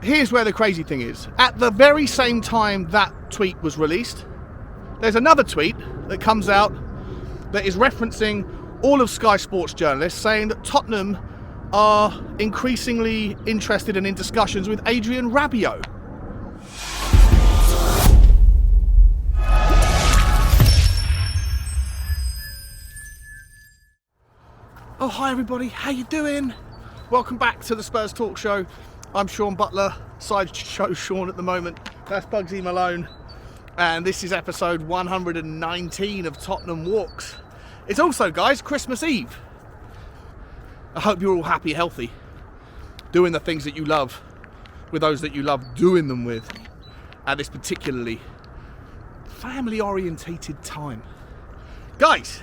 here's where the crazy thing is. At the very same time that tweet was released, there's another tweet that comes out that is referencing all of Sky Sports journalists saying that Tottenham are increasingly interested and in discussions with Adrian Rabiot. Oh, hi everybody, how you doing? Welcome back to the Spurs Talk Show. I'm Sean Butler, sideshow Sean at the moment. That's Bugsy Malone. And this is episode 119 of Tottenham Walks. It's also, guys, Christmas Eve. I hope you're all happy, healthy, doing the things that you love with those that you love doing them with at this particularly family-orientated time. Guys,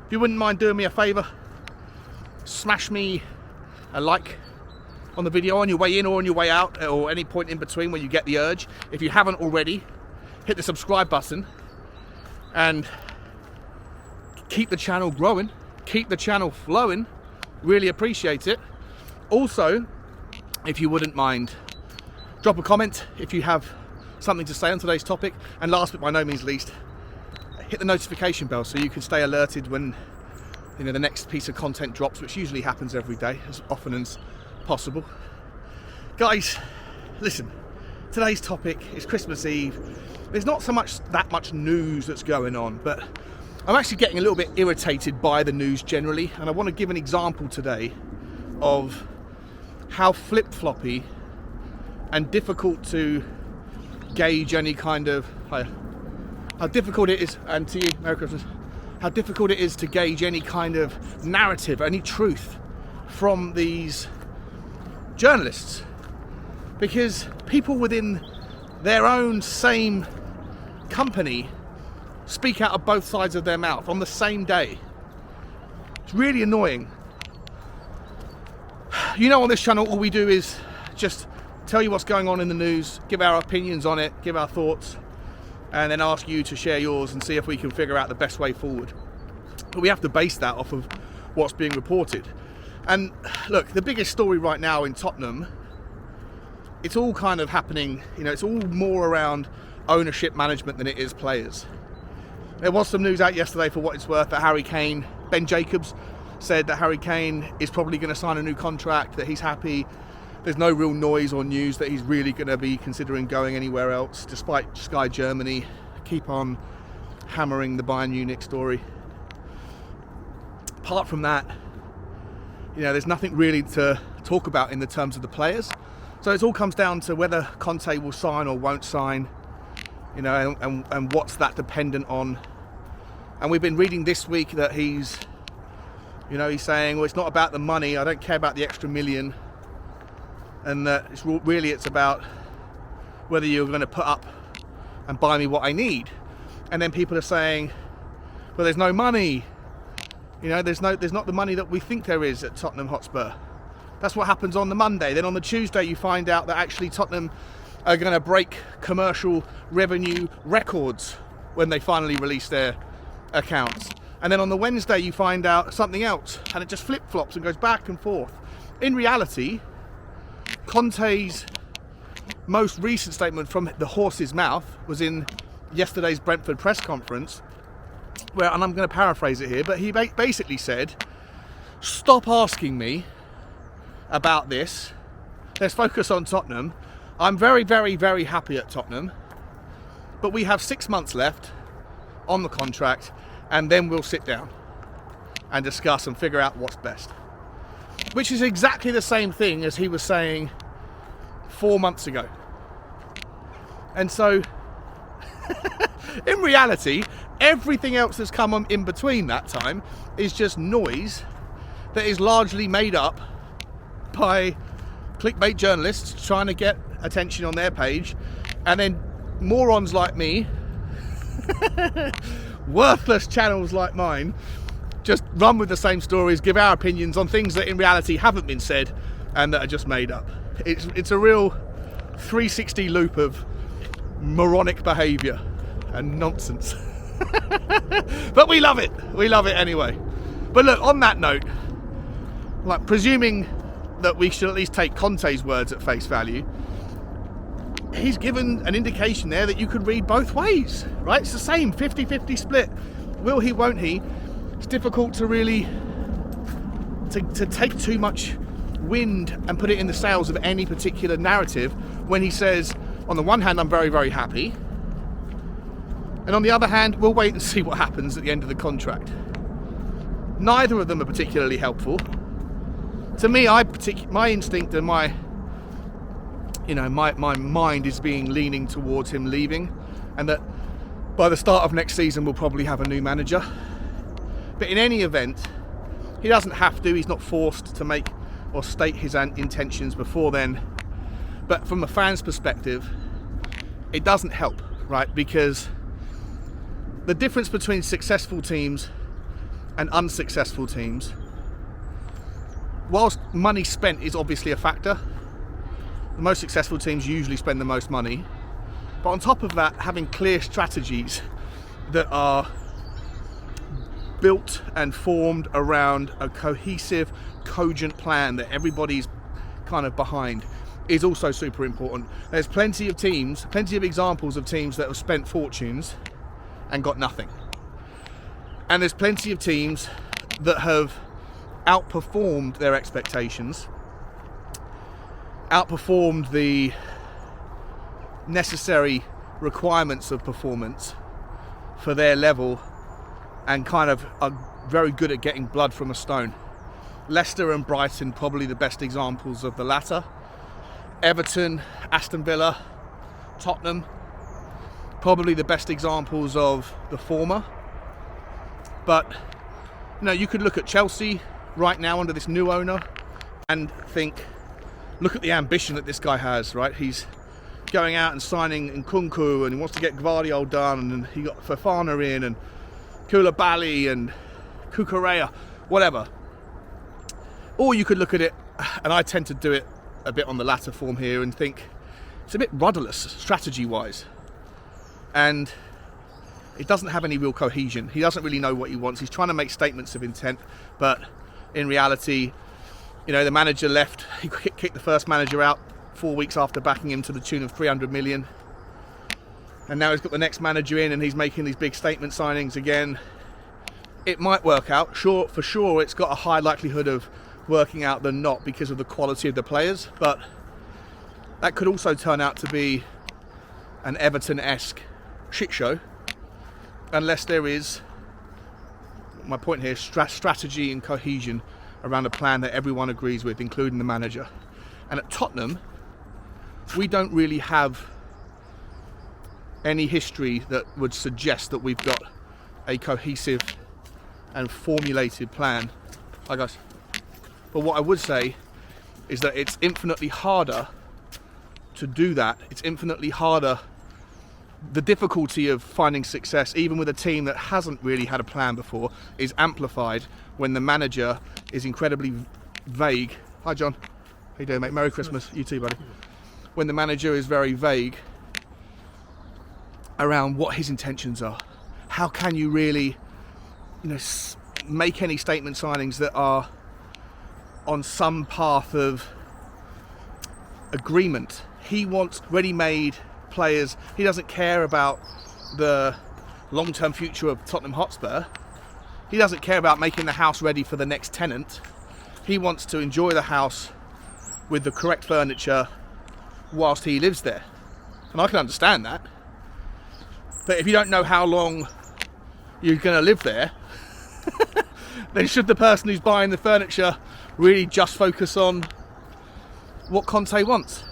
if you wouldn't mind doing me a favour, smash me a like on the video on your way in or on your way out, or any point in between where you get the urge. If you haven't already, hit the subscribe button and keep the channel growing, keep the channel flowing. Really appreciate it. Also, if you wouldn't mind, drop a comment if you have something to say on today's topic. And last but by no means least, hit the notification bell so you can stay alerted when the next piece of content drops, which usually happens every day, as often as possible. Guys, listen, today's topic is Christmas Eve. There's not that much news that's going on, but I'm actually getting a little bit irritated by the news generally, and I want to give an example today of how flip-floppy and difficult to gauge any kind of how difficult it is, and to you, Merry Christmas, how difficult it is to gauge any kind of narrative, any truth from these journalists, because people within their own same company speak out of both sides of their mouth on the same day. It's really annoying. On this channel, all we do is just tell you what's going on in the news, give our opinions on it, give our thoughts, and then ask you to share yours and see if we can figure out the best way forward. But we have to base that off of what's being reported. And look, the biggest story right now in Tottenham, it's all kind of happening, it's all more around ownership management than it is players. There was some news out yesterday, for what it's worth, that Harry Kane, Ben Jacobs, said that Harry Kane is probably going to sign a new contract, that he's happy. There's no real noise or news that he's really going to be considering going anywhere else, despite Sky Germany keep on hammering the Bayern Munich story. Apart from that, there's nothing really to talk about in the terms of the players. So it all comes down to whether Conte will sign or won't sign, and what's that dependent on. And we've been reading this week that he's saying, well, it's not about the money, I don't care about the extra million, and that it's about whether you're going to put up and buy me what I need. And then people are saying, well, there's no money, there's not the money that we think there is at Tottenham Hotspur. That's what happens on the Monday. Then on the Tuesday you find out that actually Tottenham are going to break commercial revenue records when they finally release their accounts. And then on the Wednesday you find out something else, and it just flip-flops and goes back and forth. In reality, Conte's most recent statement from the horse's mouth was in yesterday's Brentford press conference, where, and I'm going to paraphrase it here, but he basically said, stop asking me about this, let's focus on Tottenham. I'm very, very, very happy at Tottenham, but we have 6 months left on the contract, and then we'll sit down and discuss and figure out what's best. Which is exactly the same thing as he was saying 4 months ago. And so, in reality, everything else that's come on in between that time is just noise that is largely made up by clickbait journalists trying to get attention on their page, and then morons like me, worthless channels like mine, just run with the same stories, give our opinions on things that in reality haven't been said and that are just made up. It's a real 360 loop of moronic behaviour and nonsense. But we love it anyway. But look, on that note, like, presuming that we should at least take Conte's words at face value, he's given an indication there that you could read both ways, right? It's the same 50-50 split. Will he, won't he? It's difficult to really to take too much wind and put it in the sails of any particular narrative when he says, on the one hand, I'm very, very happy, and on the other hand, we'll wait and see what happens at the end of the contract. Neither of them are particularly helpful. To me, my instinct and my mind is leaning towards him leaving, and that by the start of next season we'll probably have a new manager. But in any event, he doesn't have to. He's not forced to make or state his intentions before then. But from a fan's perspective, it doesn't help, right? Because the difference between successful teams and unsuccessful teams, whilst money spent is obviously a factor, the most successful teams usually spend the most money. But on top of that, having clear strategies that are built and formed around a cohesive, cogent plan that everybody's kind of behind is also super important. There's plenty of examples of teams that have spent fortunes and got nothing. And there's plenty of teams that have outperformed their expectations, outperformed the necessary requirements of performance for their level, and kind of are very good at getting blood from a stone. Leicester and Brighton, probably the best examples of the latter. Everton, Aston Villa, Tottenham, probably the best examples of the former. But you could look at Chelsea right now under this new owner and think, look at the ambition that this guy has, right? He's going out and signing Nkunku, and he wants to get Gvardiol done, and he got Fofana in, and Koulibaly and Cucurella, whatever. Or you could look at it, and I tend to do it a bit on the latter form here, and think it's a bit rudderless strategy-wise. And it doesn't have any real cohesion. He doesn't really know what he wants. He's trying to make statements of intent, but in reality, the manager left. He kicked the first manager out 4 weeks after backing him to the tune of 300 million. And now he's got the next manager in, and he's making these big statement signings again. It might work out. For sure, it's got a high likelihood of working out than not because of the quality of the players. But that could also turn out to be an Everton-esque shit show, unless there is, my point here, strategy and cohesion around a plan that everyone agrees with, including the manager. And at Tottenham, we don't really have any history that would suggest that we've got a cohesive and formulated plan. Hi guys. But what I would say is that it's infinitely harder to do that. It's infinitely harder. The difficulty of finding success, even with a team that hasn't really had a plan before, is amplified when the manager is incredibly vague. Hi John. How you doing, mate? Merry Christmas. You too, buddy. When the manager is very vague around what his intentions are. How can you really, make any statement signings that are on some path of agreement? He wants ready-made players. He doesn't care about the long-term future of Tottenham Hotspur. He doesn't care about making the house ready for the next tenant. He wants to enjoy the house with the correct furniture whilst he lives there. And I can understand that. But if you don't know how long you're going to live there, then should the person who's buying the furniture really just focus on what Conte wants?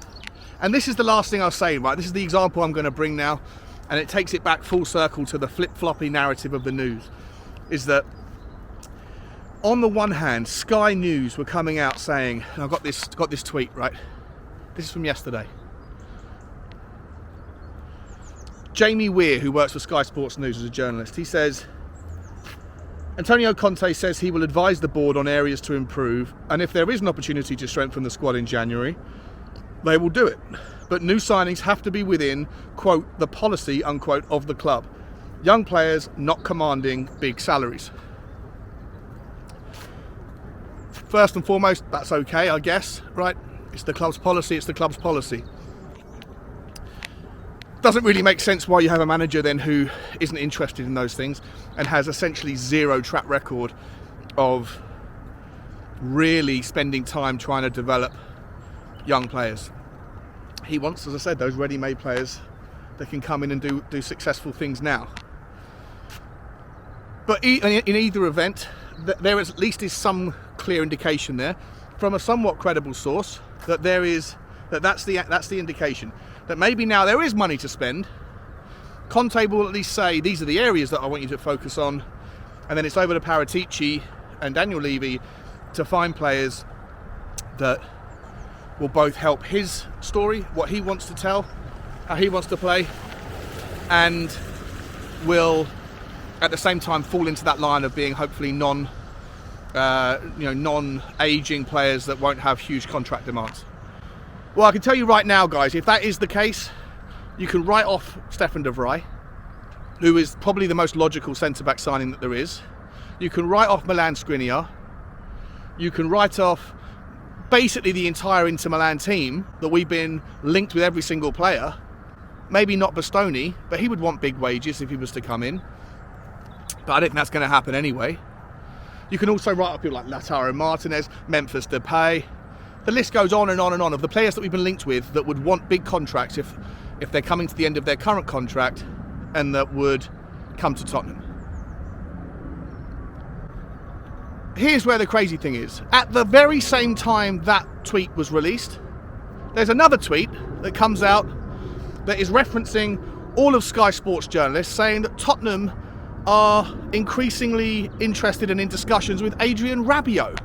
And this is the last thing I'll say, right? This is the example I'm going to bring now, and it takes it back full circle to the flip-floppy narrative of the news, is that on the one hand, Sky News were coming out saying, and I've got this tweet, right? This is from yesterday. Jamie Weir, who works for Sky Sports News as a journalist, he says, Antonio Conte says he will advise the board on areas to improve, and if there is an opportunity to strengthen the squad in January, they will do it. But new signings have to be within, quote, the policy, unquote, of the club. Young players not commanding big salaries. First and foremost, that's okay, I guess, right? It's the club's policy, it's the club's policy. Doesn't really make sense why you have a manager then who isn't interested in those things and has essentially zero track record of really spending time trying to develop young players. He wants, as I said, those ready-made players that can come in and do successful things now. But in either event, there at least is some clear indication there from a somewhat credible source that that's the indication that maybe now there is money to spend. Conte will at least say these are the areas that I want you to focus on, and then it's over to Paratici and Daniel Levy to find players that will both help his story, what he wants to tell, how he wants to play, and will at the same time fall into that line of being hopefully non-aging players that won't have huge contract demands. Well, I can tell you right now, guys, if that is the case, you can write off Stefan de Vrij, who is probably the most logical centre-back signing that there is. You can write off Milan Skriniar. You can write off basically the entire Inter Milan team that we've been linked with every single player. Maybe not Bastoni, but he would want big wages if he was to come in. But I don't think that's going to happen anyway. You can also write up people like Lautaro Martinez, Memphis Depay. The list goes on and on and on of the players that we've been linked with that would want big contracts if they're coming to the end of their current contract and that would come to Tottenham. Here's where the crazy thing is. At the very same time that tweet was released, there's another tweet that comes out that is referencing all of Sky Sports journalists saying that Tottenham are increasingly interested and in discussions with Adrian Rabiot,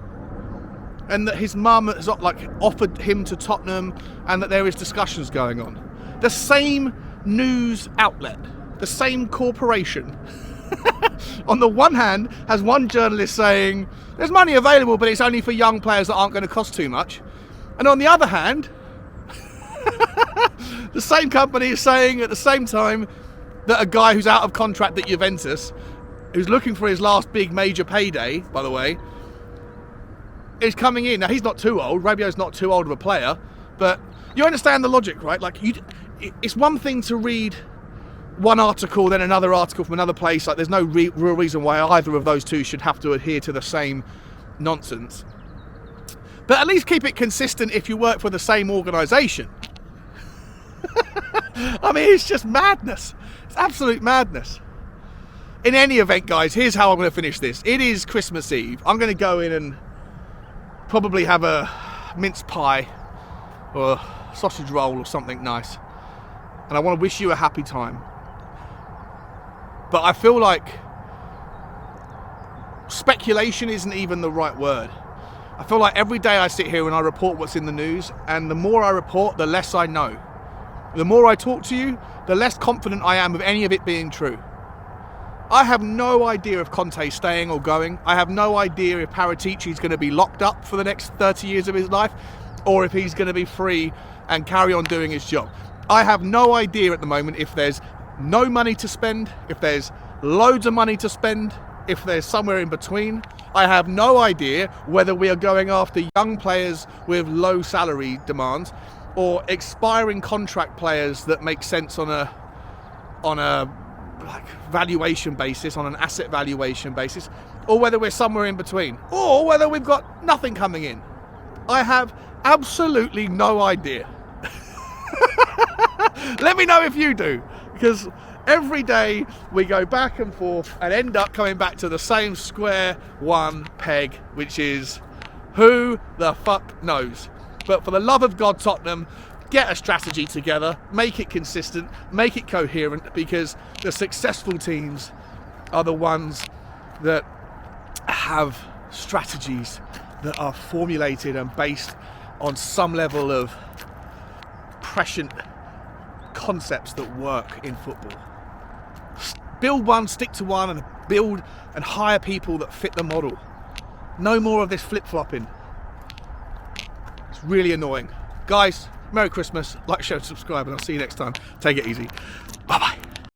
and that his mum has offered him to Tottenham, and that there is discussions going on. The same news outlet, the same corporation, on the one hand has one journalist saying there's money available but it's only for young players that aren't going to cost too much, and on the other hand the same company is saying at the same time that a guy who's out of contract at Juventus, who's looking for his last big major payday, by the way, is coming in. Now, he's not too old. Rabiot's not too old of a player, but you understand the logic, right? Like, it's one thing to read one article, then another article from another place. Like, there's no real reason why either of those two should have to adhere to the same nonsense. But at least keep it consistent if you work for the same organisation. I mean, it's just madness. It's absolute madness. In any event, guys, here's how I'm going to finish this. It is Christmas Eve. I'm going to go in and probably have a mince pie or a sausage roll or something nice. And I want to wish you a happy time. But I feel like speculation isn't even the right word. I feel like every day I sit here and I report what's in the news, and the more I report, the less I know. The more I talk to you, the less confident I am of any of it being true. I have no idea if Conte's staying or going. I have no idea if Paratici's going to be locked up for the next 30 years of his life, or if he's going to be free and carry on doing his job. I have no idea at the moment if there's no money to spend, if there's loads of money to spend, if there's somewhere in between. I have no idea whether we are going after young players with low salary demands or expiring contract players that make sense on a valuation basis, on an asset valuation basis, or whether we're somewhere in between, or whether we've got nothing coming in. I have absolutely no idea. Let me know if you do, because every day we go back and forth and end up coming back to the same square one peg, which is who the fuck knows. But for the love of God, Tottenham, get a strategy together, make it consistent, make it coherent, because the successful teams are the ones that have strategies that are formulated and based on some level of prescient concepts that work in football. Build one, stick to one, and build and hire people that fit the model. No more of this flip-flopping. It's really annoying. Guys, Merry Christmas, like, share, subscribe, and I'll see you next time. Take it easy. Bye-bye.